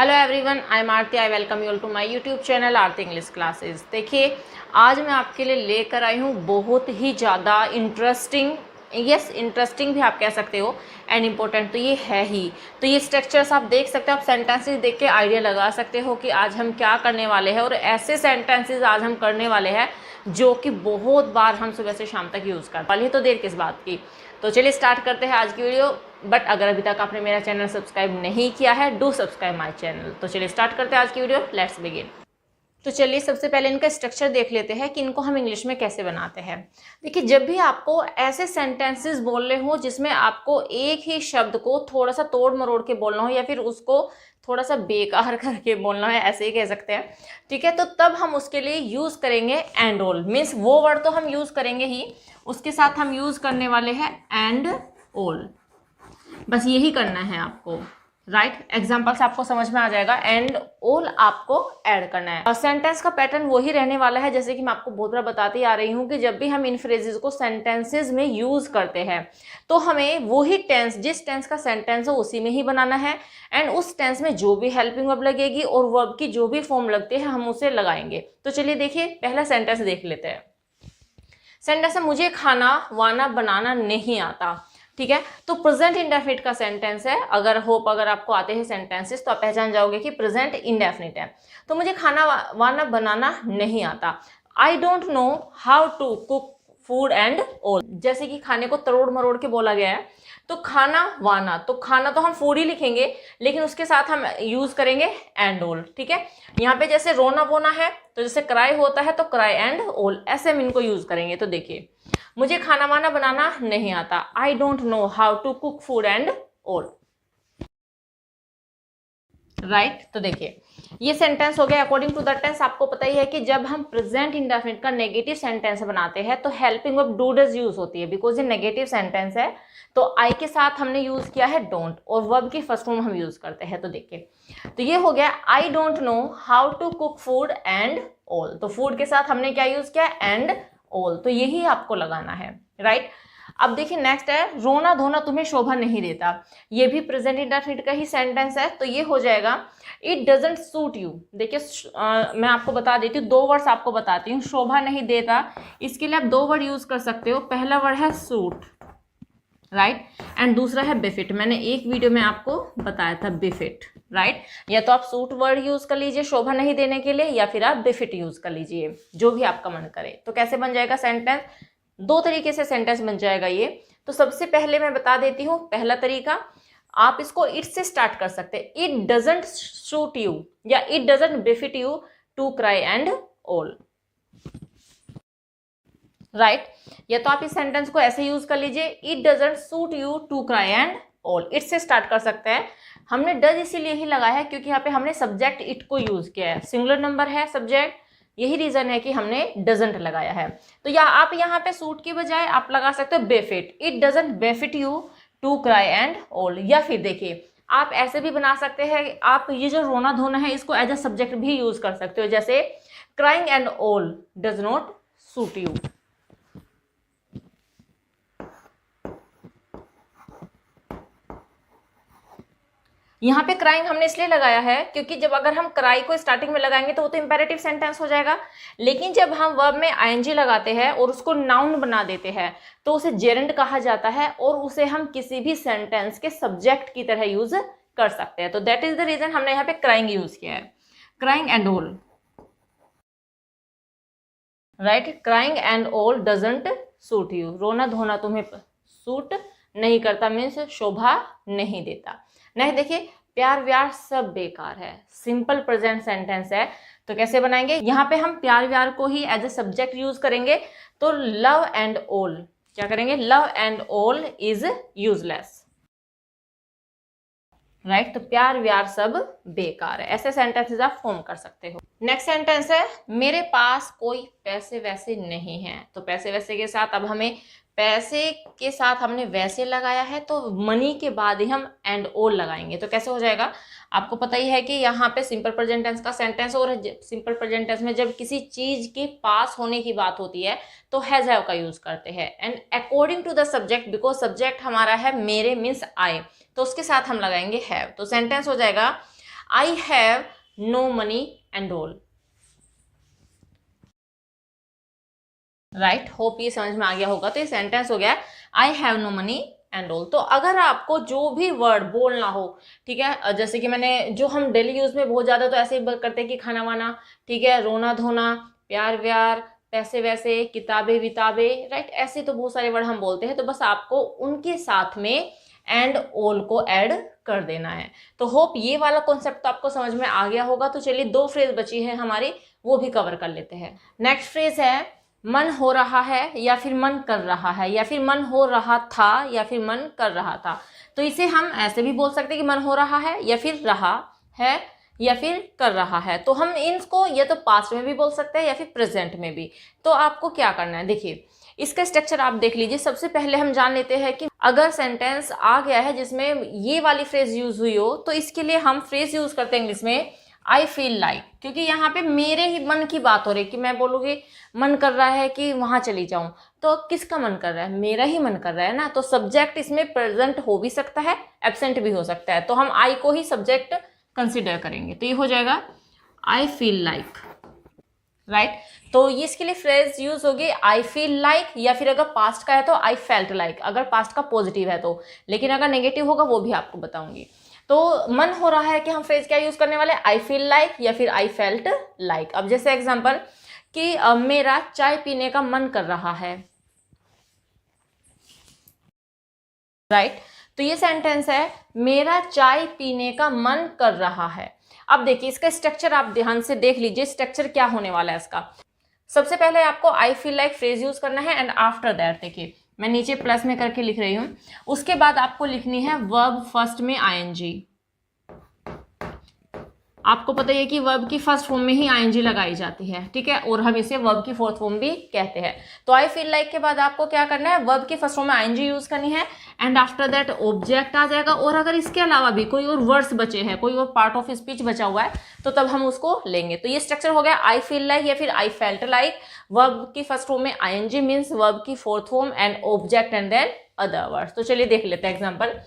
Hello everyone, I am Aarti. I welcome you all to my YouTube channel Aarti English classes. देखिए, आज मैं आपके लिए लेकर आई हूँ बहुत ही ज़्यादा इंटरेस्टिंग, इंटरेस्टिंग भी आप कह सकते हो, एंड इम्पोर्टेंट तो ये है ही। तो ये स्ट्रक्चर्स आप देख सकते हो, आप सेंटेंसेस देख के आइडिया लगा सकते हो कि आज हम क्या करने वाले हैं। और ऐसे सेंटेंसेस आज हम करने वाले हैं जो कि बहुत बार हम सुबह से शाम तक यूज़ करते हैं। तो देर किस बात की, तो चलिए स्टार्ट करते हैं आज की वीडियो। बट अगर अभी तक आपने मेरा चैनल सब्सक्राइब नहीं किया है, डू सब्सक्राइब माय चैनल। तो चलिए स्टार्ट करते हैं आज की वीडियो, लेट्स बिगिन। तो चलिए सबसे पहले इनका स्ट्रक्चर देख लेते हैं कि इनको हम इंग्लिश में कैसे बनाते हैं। देखिए, जब भी आपको ऐसे सेंटेंसेस बोलने हो जिसमें आपको एक ही शब्द को थोड़ा सा तोड़ मरोड़ के बोलना हो या फिर उसको थोड़ा सा बेकार करके बोलना है, ऐसे ही कह सकते हैं, ठीक है। तो तब हम उसके लिए यूज़ करेंगे एंड ऑल। मीन्स वो वर्ड तो हम यूज़ करेंगे ही, उसके साथ हम यूज़ करने वाले हैं एंड ऑल। बस यही करना है आपको, राइट। एग्जाम्पल से आपको समझ में आ जाएगा। एंड ऑल आपको ऐड करना है। और सेंटेंस का पैटर्न वही रहने वाला है, जैसे कि मैं आपको बहुत बार बताती आ रही हूँ कि जब भी हम इन फ्रेजेस को सेंटेंसेस में यूज करते हैं तो हमें वही टेंस, जिस टेंस का सेंटेंस हो उसी में ही बनाना है। एंड उस टेंस में जो भी हेल्पिंग वर्ब लगेगी और वर्ब की जो भी फॉर्म लगती है हम उसे लगाएंगे। तो चलिए देखिए, पहला सेंटेंस देख लेते हैं। सेंटेंस है, मुझे खाना वाना बनाना नहीं आता, ठीक है। तो प्रेजेंट इंडेफिनिट का सेंटेंस है। अगर आपको आते हैं सेंटेंसेस तो आप पहचान जाओगे कि प्रेजेंट इंडेफिनिट है। तो मुझे खाना वाना बनाना नहीं आता। I don't know how to cook food and all. जैसे कि खाने को तरोड़ मरोड़ के बोला गया है, तो खाना वाना, तो खाना तो हम फूड ही लिखेंगे लेकिन उसके साथ हम यूज करेंगे एंड ऑल, ठीक है। यहाँ पे जैसे रोना वोना है तो जैसे क्राई होता है तो क्राई एंड ऑल, ऐसे हम इनको यूज करेंगे। तो देखिए, मुझे खाना वाना बनाना नहीं आता। I don't know how to cook food and all, right. तो देखिए, ये सेंटेंस हो गया अकॉर्डिंग टू द टेंस। आपको पता ही है कि जब हम प्रेजेंट इंडेफिनिट का नेगेटिव सेंटेंस बनाते हैं तो helping verb do does use होती है, बिकॉज ये नेगेटिव सेंटेंस है। तो आई के साथ हमने यूज किया है डोंट और वर्ब की फर्स्ट फॉर्म हम यूज करते हैं। तो देखिए, तो ये हो गया I don't know how to cook food and all. तो फूड के साथ हमने क्या यूज किया, एंड ऑल। तो यही आपको लगाना है, राइट। अब देखिए नेक्स्ट है, रोना धोना तुम्हें शोभा नहीं देता। ये भी प्रेजेंट इंडेफिनिट का ही सेंटेंस है। तो ये हो जाएगा इट डजंट सूट यू। देखिए, मैं आपको बता देती हूँ, दो वर्ड्स आपको बताती हूँ। शोभा नहीं देता, इसके लिए आप दो वर्ड यूज कर सकते हो। पहला वर्ड है सूट, राइट, एंड दूसरा है बेफिट। मैंने एक वीडियो में आपको बताया था बेफिट, राइट। या तो आप सूट वर्ड यूज कर लीजिए शोभा नहीं देने के लिए, या फिर आप बेफिट यूज कर लीजिए, जो भी आपका मन करे। तो कैसे बन जाएगा सेंटेंस, दो तरीके से सेंटेंस बन जाएगा ये। तो सबसे पहले मैं बता देती हूँ पहला तरीका, आप इसको इट से स्टार्ट कर सकते हैं। इट डजंट सूट यू या it doesn't befit you to cry and all, right. या तो आप इस सेंटेंस को ऐसे यूज कर लीजिए, it doesn't suit you to cry and all. It से स्टार्ट कर सकते हैं। हमने डज इसीलिए ही लगाया है क्योंकि यहाँ पे हमने सब्जेक्ट इट को यूज किया है, सिंगुलर नंबर है सब्जेक्ट, यही रीजन है कि हमने डजंट लगाया है। तो या आप यहाँ पे सूट की बजाय आप लगा सकते हो befit, it doesn't befit you to cry and all. या फिर देखिए, आप ऐसे भी बना सकते हैं, आप ये जो रोना धोना है इसको एज अ सब्जेक्ट भी यूज कर सकते हो, जैसे crying and all does not suit you. यहाँ पे क्राइंग हमने इसलिए लगाया है क्योंकि जब अगर हम क्राई को स्टार्टिंग में लगाएंगे तो वो तो इंपेरेटिव सेंटेंस हो जाएगा, लेकिन जब हम वर्ब में आईएनजी लगाते हैं और उसको नाउन बना देते हैं तो उसे जेरेंड कहा जाता है और उसे हम किसी भी सेंटेंस के सब्जेक्ट की तरह यूज कर सकते हैं। तो दैट इज द रीजन हमने यहाँ पे क्राइंग यूज किया है, crying and all, right. Crying and all doesn't suit you, रोना धोना तुम्हें सूट नहीं करता, मीन्स शोभा नहीं देता। नहीं, देखिए, प्यार व्यार सब बेकार है, सिंपल प्रेजेंट सेंटेंस है। तो कैसे बनाएंगे, यहाँ पे हम प्यार व्यार को ही एज ए सब्जेक्ट यूज करेंगे। तो लव एंड ऑल, क्या करेंगे, love and all is useless, right. तो प्यार व्यार सब बेकार है, ऐसे सेंटेंसेस आप फॉर्म कर सकते हो। नेक्स्ट सेंटेंस है, मेरे पास कोई पैसे वैसे नहीं है। तो पैसे वैसे के साथ अब हमें पैसे के साथ हमने वैसे लगाया है तो मनी के बाद ही हम एंड ऑल लगाएंगे। तो कैसे हो जाएगा, आपको पता ही है कि यहाँ पे सिंपल प्रेजेंट टेंस का सेंटेंस, और सिंपल प्रेजेंट टेंस में जब किसी चीज के पास होने की बात होती है तो हैज हैव का यूज करते हैं। And according to the subject, because subject हमारा है मेरे मीन्स आई, तो उसके साथ हम लगाएंगे हैव। तो सेंटेंस हो जाएगा, I have no money and all. Right, hope ये समझ में आ गया होगा। तो ये सेंटेंस हो गया I have no money and all. तो अगर आपको जो भी वर्ड बोलना हो, ठीक है, जैसे कि मैंने जो हम डेली यूज में बहुत ज्यादा तो ऐसे ही करते हैं कि खाना वाना, ठीक है, रोना धोना, प्यार व्यार, पैसे वैसे, किताबें विताबें, राइट, ऐसे तो बहुत सारे वर्ड हम बोलते हैं। तो बस आपको उनके साथ में एंड ऑल को ऐड कर देना है। तो होप ये वाला कॉन्सेप्ट तो आपको समझ में आ गया होगा। तो चलिए 2 फ्रेज बची है हमारी, वो भी कवर कर लेते हैं। नेक्स्ट फ्रेज है मन हो रहा है या फिर मन कर रहा है, या फिर मन हो रहा था या फिर मन कर रहा था। तो इसे हम ऐसे भी बोल सकते हैं कि मन हो रहा है या फिर रहा है या फिर कर रहा है। तो हम इनको या तो पास्ट में भी बोल सकते हैं या फिर प्रेजेंट में भी। तो आपको क्या करना है, देखिए इसका स्ट्रक्चर आप देख लीजिए। सबसे पहले हम जान लेते हैं कि अगर सेंटेंस आ गया है जिसमें ये वाली फ्रेज यूज हुई हो, तो इसके लिए हम फ्रेज यूज करते हैं इंग्लिश में आई फील लाइक, क्योंकि यहाँ पे मेरे ही मन की बात हो रही है कि मैं बोलूँगी मन कर रहा है कि वहाँ चली जाऊँ। तो किसका मन कर रहा है, मेरा ही मन कर रहा है ना। तो सब्जेक्ट इसमें प्रेजेंट हो भी सकता है, एब्सेंट भी हो सकता है। तो हम आई को ही सब्जेक्ट कंसिडर करेंगे। तो ये हो जाएगा आई फील लाइक, राइट। तो ये इसके लिए फ्रेज यूज होगी आई फील लाइक, या फिर अगर पास्ट का है तो आई फेल्ट लाइक, अगर पास्ट का पॉजिटिव है तो। लेकिन अगर नेगेटिव होगा वो भी आपको बताऊंगी। तो मन हो रहा है कि हम फ्रेज क्या यूज करने वाले, आई फील लाइक या फिर आई फेल्ट लाइक। अब जैसे एग्जांपल कि मेरा चाय पीने का मन कर रहा है, राइट। तो ये सेंटेंस है मेरा चाय पीने का मन कर रहा है। अब देखिए इसका स्ट्रक्चर आप ध्यान से देख लीजिए, स्ट्रक्चर क्या होने वाला है इसका। सबसे पहले आपको I feel like phrase use करना है, एंड आफ्टर दैट देखिए मैं नीचे प्लस में करके लिख रही हूं। उसके बाद आपको लिखनी है वर्ब फर्स्ट में आईएनजी। आपको पता है कि वर्ब की फर्स्ट फॉर्म में ही आईएनजी लगाई जाती है, ठीक है, और हम इसे वर्ब की फोर्थ फॉर्म भी कहते हैं। तो आई फील लाइक के बाद आपको क्या करना है, वर्ब की फर्स्ट फॉर्म में आईएनजी यूज करनी है, एंड आफ्टर दैट ऑब्जेक्ट आ जाएगा। और अगर इसके अलावा भी कोई और वर्ड्स बचे हैं, कोई और पार्ट ऑफ स्पीच बचा हुआ है, तो तब हम उसको लेंगे। तो ये स्ट्रक्चर हो गया आई फील लाइक या फिर आई फेल्ट लाइक। वर्ब की फर्स्ट फॉर्म में आईएनजी मीन्स वर्ब की fourth form and object and then other words. तो चलिए देख लेते हैं एग्जाम्पल।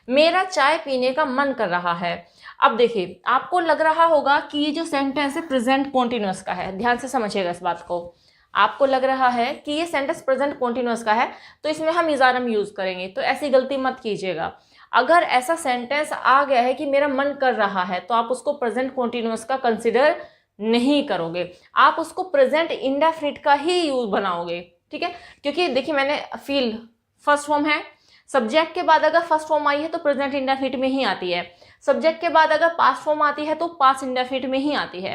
मेरा चाय पीने का मन कर रहा है। अब देखिए आपको लग रहा होगा कि ये जो सेंटेंस है प्रेजेंट कॉन्टिन्यूअस का है, ध्यान से समझिएगा इस बात को। आपको लग रहा है कि ये सेंटेंस प्रेजेंट कॉन्टिन्यूअस का है, तो इसमें हम इज़ारम यूज करेंगे। तो ऐसी गलती मत कीजिएगा। अगर ऐसा सेंटेंस आ गया है कि मेरा मन कर रहा है, तो आप उसको प्रेजेंट कॉन्टिन्यूअस का कंसिडर नहीं करोगे, आप उसको प्रेजेंट इंडेफिनिट का ही यूज बनाओगे, ठीक है। क्योंकि देखिए मैंने फील फर्स्ट फॉर्म है, सब्जेक्ट के बाद अगर फर्स्ट फॉर्म आई है तो प्रेजेंट इंडेफिनिट में ही आती है, सब्जेक्ट के बाद अगर पास्ट फॉर्म आती है तो पास्ट इंडेफिनिट में ही आती है।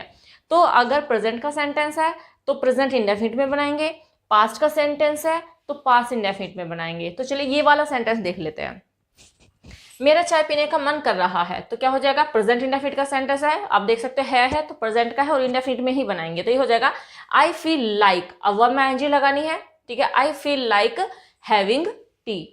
तो अगर प्रेजेंट का सेंटेंस है तो प्रेजेंट इंडेफिनिट में बनाएंगे, पास्ट का सेंटेंस है तो पास्ट इंडेफिनिट में बनाएंगे। तो चलिए ये वाला सेंटेंस देख लेते हैं। मेरा चाय पीने का मन कर रहा है, तो क्या हो जाएगा, प्रेजेंट इंडेफिनिट का सेंटेंस है, आप देख सकते है तो प्रेजेंट का है और इंडेफिनिट में ही बनाएंगे। तो ये हो जाएगा आई फील लाइक, अब वर्ब में आईएनजी लगानी है, ठीक है, I feel like having T.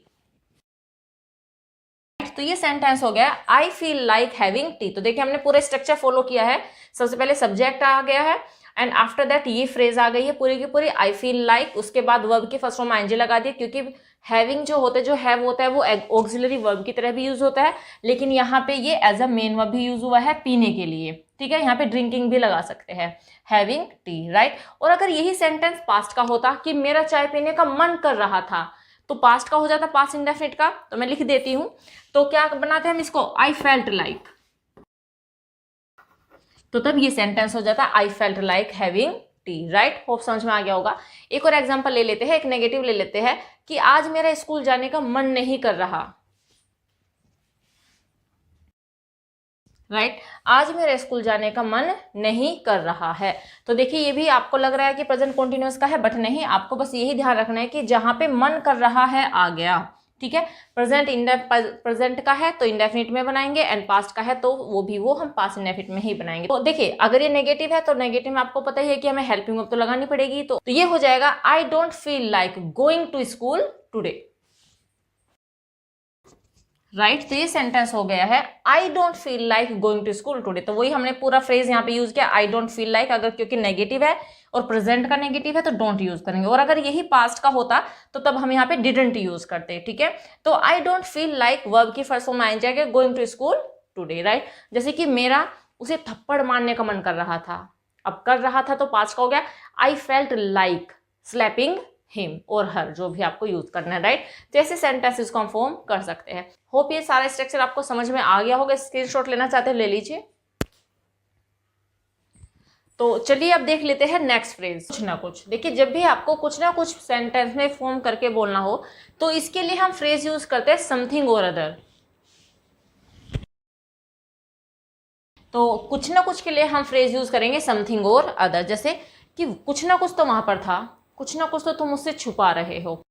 तो ये सेंटेंस हो गया I feel like having T. तो देखिए हमने पूरा स्ट्रक्चर फॉलो किया है। सबसे पहले सब्जेक्ट आ गया है, एंड आफ्टर दैट ये फ्रेज आ गई है पूरी की पूरी आई फील लाइक। उसके बाद वर्ब की फर्स्ट फॉर्म आईएनजी लगा दिया, क्योंकि हैविंग जो होता है, जो हैव होता है वो ऑक्सिलरी वर्ब की तरह भी यूज होता है, लेकिन यहाँ पे ये एज अ मेन वर्ब भी यूज हुआ है पीने के लिए, ठीक है। यहाँ पे ड्रिंकिंग भी लगा सकते हैं, हैविंग टी, राइट। और अगर यही सेंटेंस पास्ट का होता कि मेरा चाय पीने का मन कर रहा था, तो पास्ट का हो जाता पास्ट इंडेफिनिट का। तो मैं लिख देती हूं, तो क्या बनाते हैं हम इसको, आई फेल्ट लाइक। तो तब ये सेंटेंस हो जाता आई felt like having T, right. Hope समझ में आ गया होगा। एक और एग्जांपल ले लेते हैं, एक नेगेटिव ले लेते हैं कि आज मेरा स्कूल जाने का मन नहीं कर रहा, राइट। आज मेरा स्कूल जाने का मन नहीं कर रहा है। तो देखिए ये भी आपको लग रहा है कि प्रेजेंट कॉन्टिन्यूअस का है, बट नहीं, आपको बस यही ध्यान रखना है कि जहां पे मन कर रहा है आ गया, ठीक है। प्रेजेंट का है तो इंडेफिनिट में बनाएंगे, एंड पास्ट का है तो वो हम पास्ट इंडेफिनिट में ही बनाएंगे। तो देखिए अगर ये नेगेटिव है तो नेगेटिव में आपको पता ही है कि हमें हेल्पिंग वर्ब तो लगानी पड़ेगी। तो ये हो जाएगा I don't feel like going to school today, right. तो ये सेंटेंस हो गया है I don't feel like going to school today. तो वही हमने पूरा फ्रेज यहाँ पे यूज किया, आई डोंट फील लाइक। अगर क्योंकि नेगेटिव है और प्रेजेंट का नेगेटिव है तो डोंट यूज करेंगे, और अगर यही पास्ट का होता तो तब हम यहाँ पे डिडंट यूज करते, ठीक है। तो I don't feel like verb की फर्स्ट फॉर्म आ जाएगा going to school today, right. जैसे कि मेरा उसे थप्पड़ मारने का मन कर रहा था। अब कर रहा था तो पास्ट का हो गया, आई फेल्ट लाइक स्लैपिंग हिम और हर, जो भी आपको यूज करना है, राइट। तो ऐसे सेंटेंसेस को हम फॉर्म कर सकते हैं। होप ये सारा स्ट्रक्चर आपको समझ में आ गया होगा। स्क्रीनशॉट लेना चाहते हैं ले लीजिए। तो चलिए अब देख लेते हैं नेक्स्ट फ्रेज, कुछ ना कुछ। देखिए जब भी आपको कुछ ना कुछ सेंटेंस में फॉर्म करके बोलना हो तो इसके लिए हम फ्रेज यूज करते हैं समथिंग और अदर। तो कुछ ना कुछ के लिए हम फ्रेज यूज करेंगे समथिंग और अदर, जैसे कि कुछ ना कुछ तो वहां पर था, कुछ ना कुछ तो तुम मुझसे छुपा रहे हो,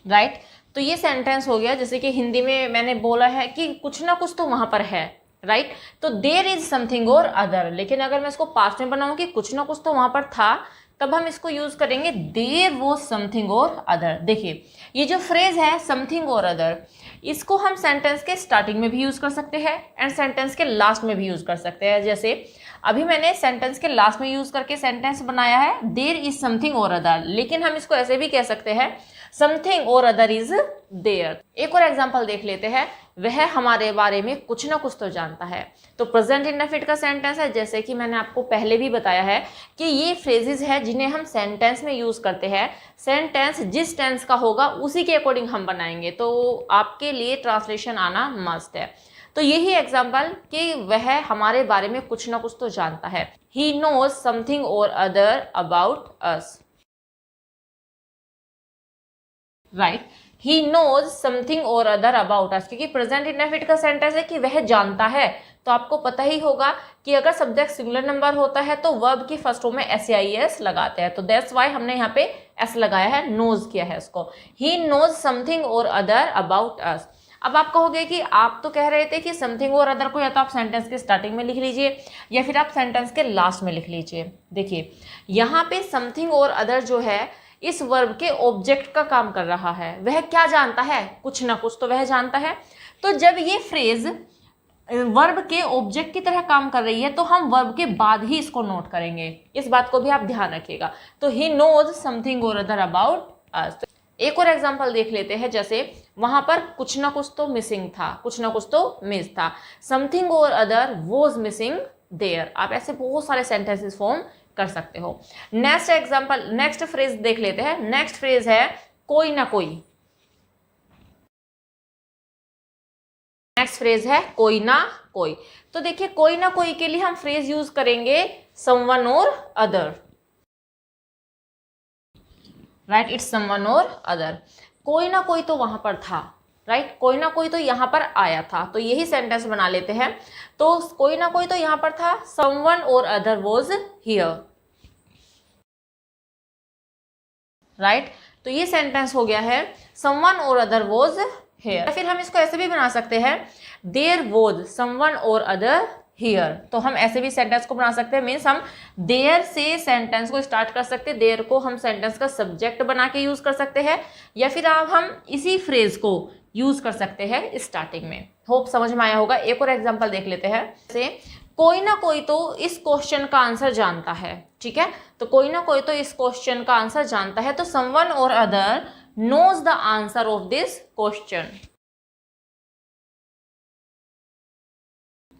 राइट। तो ये सेंटेंस हो गया। जैसे कि हिंदी में मैंने बोला है कि कुछ ना कुछ तो वहां पर है, राइट। तो there is something or other, लेकिन अगर मैं इसको पास्ट में बनाऊं कि कुछ ना कुछ तो वहां पर था, तब हम इसको यूज करेंगे there was something or other. देखिए ये जो फ्रेज है समथिंग और अदर, इसको हम सेंटेंस के स्टार्टिंग में भी यूज कर सकते हैं एंड सेंटेंस के लास्ट में भी यूज कर सकते हैं। जैसे अभी मैंने सेंटेंस के लास्ट में यूज करके सेंटेंस बनाया है there is something or other, लेकिन हम इसको ऐसे भी कह सकते हैं something or other is there. एक और एग्जांपल देख लेते हैं, वह हमारे बारे में कुछ ना कुछ तो जानता है। तो प्रेजेंट इंडेफिनिट का सेंटेंस है, जैसे कि मैंने आपको पहले भी बताया है कि ये फ्रेजेस है जिन्हें हम सेंटेंस में यूज करते हैं। सेंटेंस जिस टेंस का होगा उसी के अकॉर्डिंग हम बनाएंगे, तो आपके लिए ट्रांसलेशन आना मस्ट है। तो यही एग्जाम्पल कि वह हमारे बारे में कुछ ना कुछ तो जानता है, he knows something or other about us, right. He knows something or other about us, क्योंकि प्रेजेंट इंडेफिनिट का सेंटेंस है कि वह जानता है। तो आपको पता ही होगा कि अगर सब्जेक्ट सिंगुलर नंबर होता है तो वर्ब की फर्स्ट रो में SAIS लगाते हैं, तो दैट्स वाई हमने यहाँ पे S लगाया है, नोज किया है इसको। ही knows something or other about अस। अब आप कहोगे कि आप तो कह रहे थे कि समथिंग और अदर को या तो आप सेंटेंस के स्टार्टिंग में लिख लीजिए या फिर आप सेंटेंस के लास्ट में लिख लीजिए। देखिए यहाँ पे समथिंग और अदर जो है इस वर्ब के ऑब्जेक्ट का काम कर रहा है। वह क्या जानता है, कुछ ना कुछ तो वह जानता है। तो जब ये फ्रेज वर्ब के ऑब्जेक्ट की तरह काम कर रही है तो हम वर्ब के बाद ही इसको नोट करेंगे, इस बात को भी आप ध्यान रखिएगा। तो ही knows something or other about अस। एक और एग्जांपल देख लेते हैं, जैसे वहां पर कुछ ना कुछ तो मिसिंग था, कुछ ना कुछ तो मिस था, something or other was missing there. आप ऐसे बहुत सारे सेंटेंसेस फॉर्म कर सकते हो। नेक्स्ट एग्जांपल, नेक्स्ट फ्रेज देख लेते हैं। नेक्स्ट फ्रेज है कोई ना कोई। नेक्स्ट फ्रेज है कोई ना कोई। तो देखिए कोई ना कोई के लिए हम फ्रेज यूज करेंगे someone or other, right. It's someone or other. कोई ना कोई तो वहां पर था, राइट। कोई ना कोई तो यहां पर आया था, तो यही सेंटेंस बना लेते हैं। तो कोई ना कोई तो यहां पर था, someone or other was here, right. तो ये सेंटेंस हो गया है someone or other was here. फिर हम इसको ऐसे भी बना सकते हैं there was someone or other here. तो हम ऐसे भी सेंटेंस को बना सकते हैं, मीन्स हम देयर से सेंटेंस को स्टार्ट कर सकते हैं। देयर को हम सेंटेंस का सब्जेक्ट बना के यूज कर सकते हैं, या फिर अब हम इसी फ्रेज को यूज कर सकते हैं स्टार्टिंग में। होप समझ में आया होगा। एक और एग्जांपल देख लेते हैं, जैसे कोई ना कोई तो इस क्वेश्चन का आंसर जानता है, ठीक है। तो कोई ना कोई तो इस क्वेश्चन का आंसर जानता है, तो someone or other knows the answer of this question,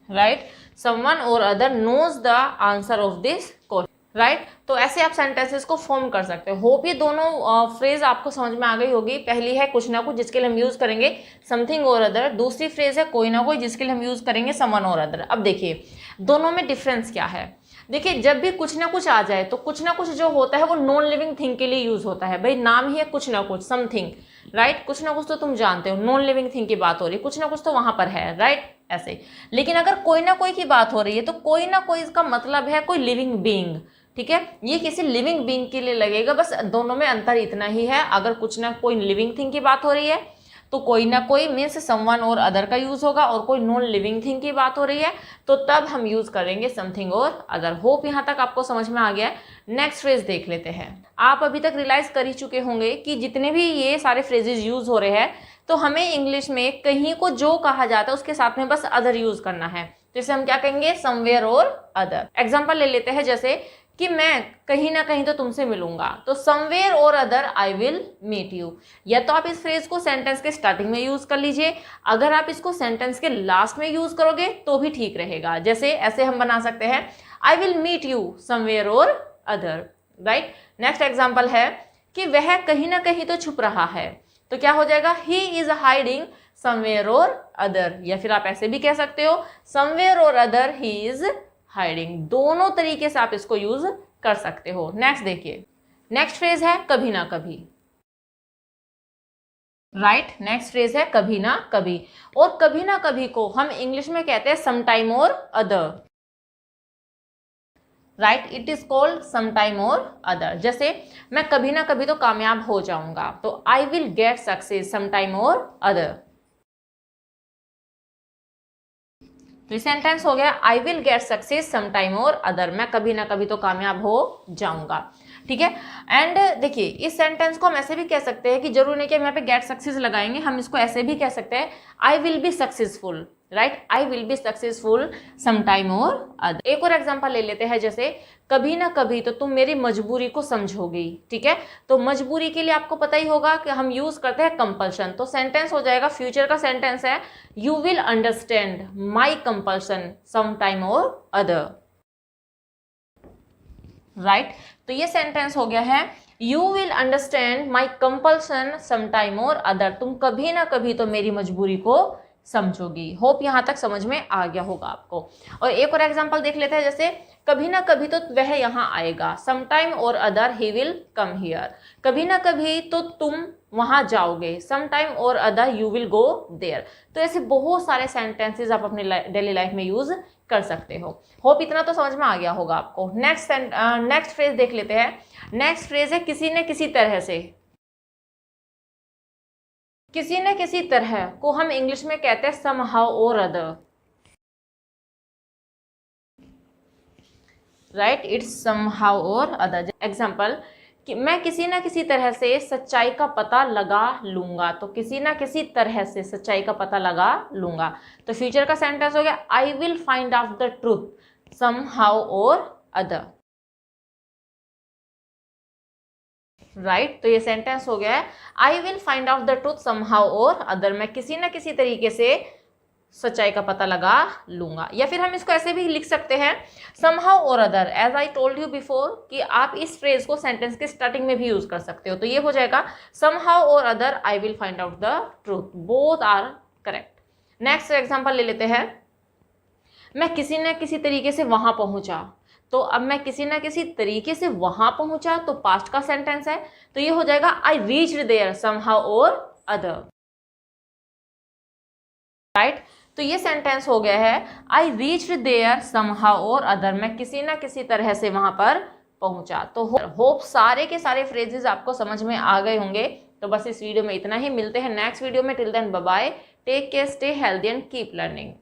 right. Someone or other knows the answer of this question, right. तो ऐसे आप सेंटेंसेस को फॉर्म कर सकते हो। होप ये दोनों फ्रेज आपको समझ में आ गई होगी। पहली है कुछ ना कुछ, जिसके लिए हम यूज करेंगे समथिंग और अदर। दूसरी फ्रेज है कोई ना कोई, जिसके लिए हम यूज करेंगे समवन और अदर। अब देखिए दोनों में डिफरेंस क्या है। देखिए जब भी कुछ ना कुछ आ जाए तो कुछ ना कुछ जो होता है वो नॉन लिविंग थिंग के लिए यूज होता है। भाई नाम ही है कुछ ना कुछ, समथिंग, राइट। कुछ ना कुछ तो तुम जानते हो, नॉन लिविंग थिंग की बात हो रही है, कुछ ना कुछ तो वहां पर है, राइट, ऐसे। लेकिन अगर कोई ना कोई की बात हो रही है तो कोई ना कोई इसका मतलब है कोई लिविंग बीइंग, ठीक है। ये किसी लिविंग बीइंग के लिए लगेगा, बस दोनों में अंतर इतना ही है। अगर कुछ ना कोई लिविंग थिंग की बात हो रही है तो कोई ना कोई मीन्स समवन और अदर का यूज होगा, और कोई नॉन लिविंग थिंग की बात हो रही है तो तब हम यूज करेंगे समथिंग और अदर। होप यहाँ तक आपको समझ में आ गया है। नेक्स्ट फ्रेज देख लेते हैं। आप अभी तक रियलाइज कर ही चुके होंगे कि जितने भी ये सारे फ्रेजेस यूज हो रहे हैं तो हमें इंग्लिश में कहीं को जो कहा जाता है उसके साथ में बस अदर यूज करना है। तो इसे हम क्या कहेंगे, समवेयर और अदर। एग्जाम्पल ले लेते हैं, जैसे कि मैं कहीं ना कहीं तो तुमसे मिलूंगा, तो somewhere or other I will meet you. या तो आप इस फ्रेज को सेंटेंस के स्टार्टिंग में यूज कर लीजिए, अगर आप इसको सेंटेंस के लास्ट में यूज करोगे तो भी ठीक रहेगा। जैसे ऐसे हम बना सकते हैं, I will meet you somewhere or other, right. Next example है कि वह कहीं ना कहीं तो छुप रहा है, तो क्या हो जाएगा, he is hiding somewhere or other. या फिर आप ऐसे भी कह सकते हो, somewhere or other he is hiding. दोनों तरीके से आप इसको यूज कर सकते हो। नेक्स्ट देखिए, नेक्स्ट फ्रेज है कभी ना कभी, राइट। नेक्स्ट फ्रेज है कभी ना कभी, और कभी ना कभी को हम इंग्लिश में कहते हैं sometime or other, right. It is called sometime or other. जैसे मैं कभी ना कभी तो कामयाब हो जाऊंगा, तो I will get success sometime or other. तो सेंटेंस हो गया, I will get success sometime or other, मैं कभी ना कभी तो कामयाब हो जाऊंगा, ठीक है। एंड देखिए, इस सेंटेंस को हम ऐसे भी कह सकते हैं कि जरूर नहीं कि हम यहाँ पे गेट सक्सेस लगाएंगे, हम इसको ऐसे भी कह सकते हैं, I will be successful, right. I will be successful sometime or other. एक और एग्जांपल ले लेते हैं, जैसे कभी ना कभी तो तुम मेरी मजबूरी को समझोगी, ठीक है। तो मजबूरी के लिए आपको पता ही होगा कि हम यूज करते हैं कंपल्शन, तो सेंटेंस हो जाएगा, फ्यूचर का सेंटेंस है, you will understand my compulsion sometime or other, right. तो ये सेंटेंस हो गया है, you will understand my compulsion sometime or other, तुम कभी ना कभी तो मेरी मजबूरी को समझोगी। होप यहां तक समझ में आ गया होगा आपको। और एक और एग्जांपल देख लेते हैं, जैसे कभी ना कभी तो वह यहाँ आएगा, sometime or other he will come here, कभी ना कभी तो तुम वहां जाओगे, sometime or other you will go there. तो ऐसे बहुत सारे सेंटेंसेस आप अपने डेली लाइफ में यूज कर सकते हो। होप इतना तो समझ में आ गया होगा आपको। नेक्स्ट फ्रेज देख लेते हैं। नेक्स्ट फ्रेज है किसी न किसी तरह से। किसी न किसी तरह को हम इंग्लिश में कहते हैं somehow or other, right. It's somehow or other. Example कि मैं किसी ना किसी तरह से सच्चाई का पता लगा लूंगा, तो किसी ना किसी तरह से सच्चाई का पता लगा लूंगा। तो फ्यूचर का सेंटेंस हो गया, आई will find out the truth somehow or other, right. तो ये सेंटेंस हो गया है, आई will find out the truth somehow or other, मैं किसी ना किसी तरीके से सच्चाई का पता लगा लूंगा। या फिर हम इसको ऐसे भी लिख सकते हैं, somehow or other, as I told you before, कि आप इस फ्रेज को सेंटेंस के स्टार्टिंग में भी यूज कर सकते हो। तो ये हो जाएगा, somehow or other I will find out the truth, both are correct. Next example ले लेते हैं, मैं किसी न किसी तरीके से वहां पहुंचा, तो अब मैं किसी ना किसी तरीके से वहां पहुंचा, तो पास्ट का सेंटेंस है, तो ये हो जाएगा, I reached there somehow or other, right. तो ये सेंटेंस हो गया है, I reached there somehow or other, मैं किसी ना किसी तरह से वहां पर पहुंचा। तो होप सारे के सारे फ्रेजेस आपको समझ में आ गए होंगे। तो बस इस वीडियो में इतना ही, मिलते हैं नेक्स्ट वीडियो में। Till then bye bye, take care, stay healthy and keep learning.